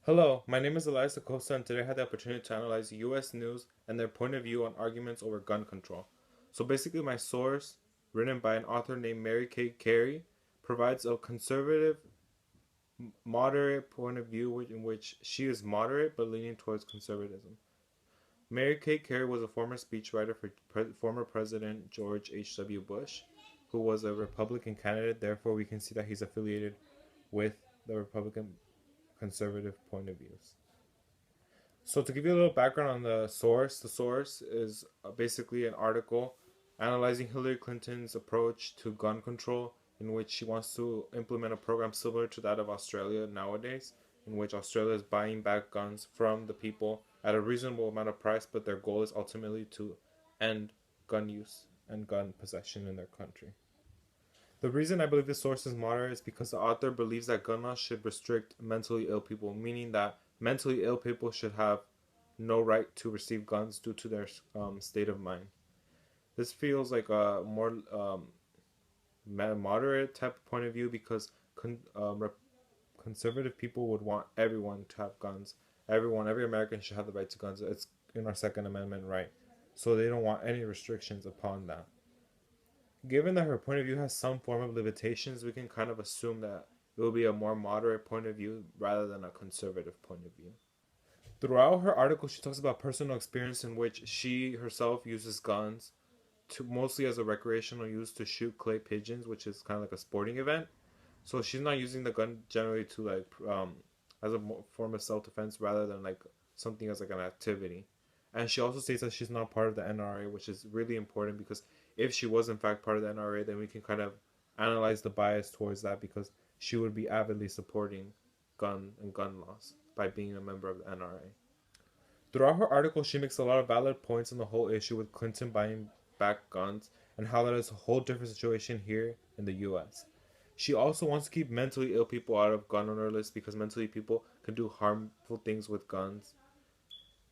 Hello, my name is Elias Acosta, and today I had the opportunity to analyze US news and their point of view on arguments over gun control. So basically, my source, written by an author named Mary Kay Carey, provides a conservative, moderate point of view in which she is moderate but leaning towards conservatism. Mary Kay Carey was a former speechwriter for former President George H.W. Bush, who was a Republican candidate. Therefore, we can see that he's affiliated with the Republican conservative point of views. So to give you a little background on the source is basically an article analyzing Hillary Clinton's approach to gun control, in which she wants to implement a program similar to that of Australia nowadays, in which Australia is buying back guns from the people at a reasonable amount of price, but their goal is ultimately to end gun use and gun possession in their country. The reason I believe this source is moderate is because the author believes that gun laws should restrict mentally ill people, meaning that mentally ill people should have no right to receive guns due to their state of mind. This feels like a more moderate type of point of view because conservative people would want everyone to have guns. Every American should have the right to guns. It's in our Second Amendment right. So they don't want any restrictions upon that. Given that her point of view has some form of limitations, we can kind of assume that it will be a more moderate point of view rather than a conservative point of view. Throughout her article, she talks about personal experience in which she herself uses guns to mostly as a recreational use to shoot clay pigeons, which is kind of like a sporting event. So she's not using the gun generally to as a form of self defense rather than like something as like an activity. And she also states that she's not part of the NRA, which is really important because if she was in fact part of the NRA, then we can kind of analyze the bias towards that because she would be avidly supporting gun laws by being a member of the NRA. Throughout her article, she makes a lot of valid points on the whole issue with Clinton buying back guns and how that is a whole different situation here in the US. She also wants to keep mentally ill people out of gun owner lists because mentally people can do harmful things with guns.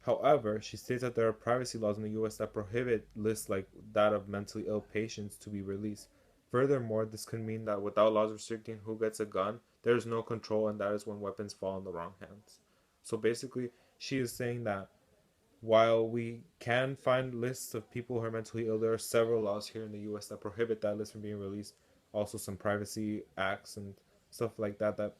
However, she states that there are privacy laws in the US that prohibit lists like that of mentally ill patients to be released. Furthermore, this could mean that without laws restricting who gets a gun, there is no control, and that is when weapons fall in the wrong hands. So basically, she is saying that while we can find lists of people who are mentally ill, there are several laws here in the US that prohibit that list from being released. Also, some privacy acts and stuff like that that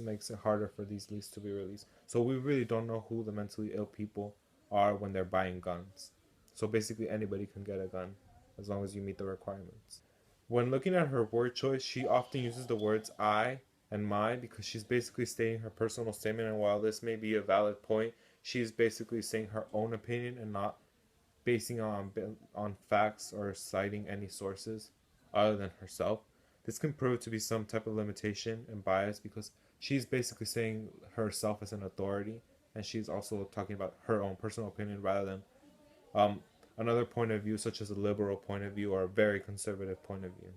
makes it harder for these lists to be released. So we really don't know who the mentally ill people are when they're buying guns. So basically, anybody can get a gun as long as you meet the requirements. When looking at her word choice, she often uses the words I and my because she's basically stating her personal statement. And while this may be a valid point, she's basically saying her own opinion and not basing it on facts or citing any sources other than herself. This can prove to be some type of limitation and bias because she's basically saying herself as an authority, and she's also talking about her own personal opinion rather than um, another point of view, such as a liberal point of view or a very conservative point of view.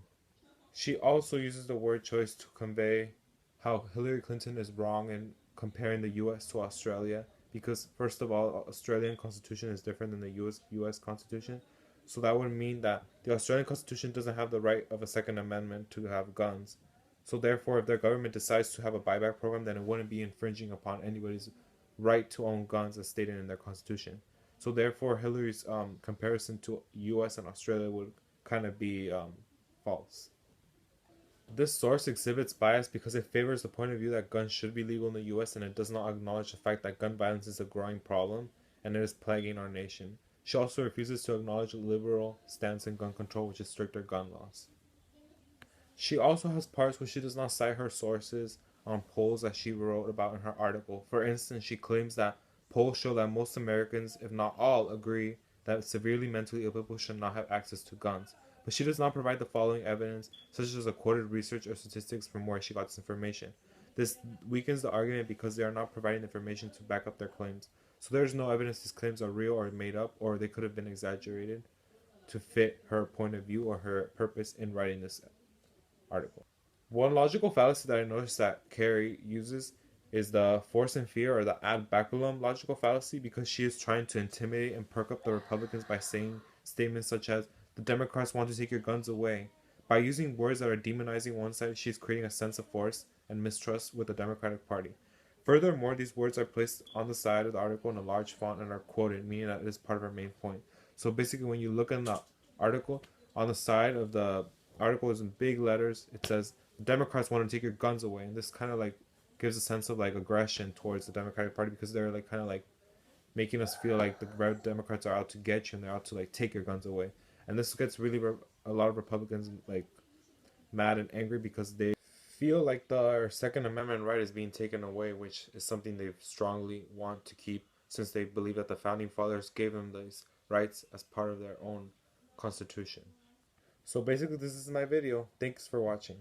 She also uses the word choice to convey how Hillary Clinton is wrong in comparing the US to Australia because first of all, Australian constitution is different than the US Constitution. So that would mean that the Australian Constitution doesn't have the right of a Second Amendment to have guns. So therefore, if their government decides to have a buyback program, then it wouldn't be infringing upon anybody's right to own guns as stated in their constitution. So therefore, Hillary's comparison to U.S. and Australia would kind of be false. This source exhibits bias because it favors the point of view that guns should be legal in the US and it does not acknowledge the fact that gun violence is a growing problem and it is plaguing our nation. She also refuses to acknowledge a liberal stance in gun control, which is stricter gun laws. She also has parts where she does not cite her sources on polls that she wrote about in her article. For instance, she claims that polls show that most Americans, if not all, agree that severely mentally ill people should not have access to guns. But she does not provide the following evidence, such as a quoted research or statistics from where she got this information. This weakens the argument because they are not providing information to back up their claims. So there is no evidence these claims are real or made up, or they could have been exaggerated to fit her point of view or her purpose in writing this article. One logical fallacy that I noticed that Carrie uses is the force and fear or the ad baculum logical fallacy because she is trying to intimidate and perk up the Republicans by saying statements such as the Democrats want to take your guns away. By using words that are demonizing one side, she's creating a sense of force and mistrust with the Democratic Party. Furthermore, these words are placed on the side of the article in a large font and are quoted, meaning that it is part of our main point. So basically, when you look in the article, on the side of the article is in big letters, it says, Democrats want to take your guns away. And this kind of like gives a sense of like aggression towards the Democratic Party because they're like kind of like making us feel like the Democrats are out to get you and they're out to like take your guns away. And this gets really a lot of Republicans like mad and angry because they feel like the Second Amendment right is being taken away, which is something they strongly want to keep since they believe that the founding fathers gave them these rights as part of their own constitution. So basically, this is my video. Thanks for watching.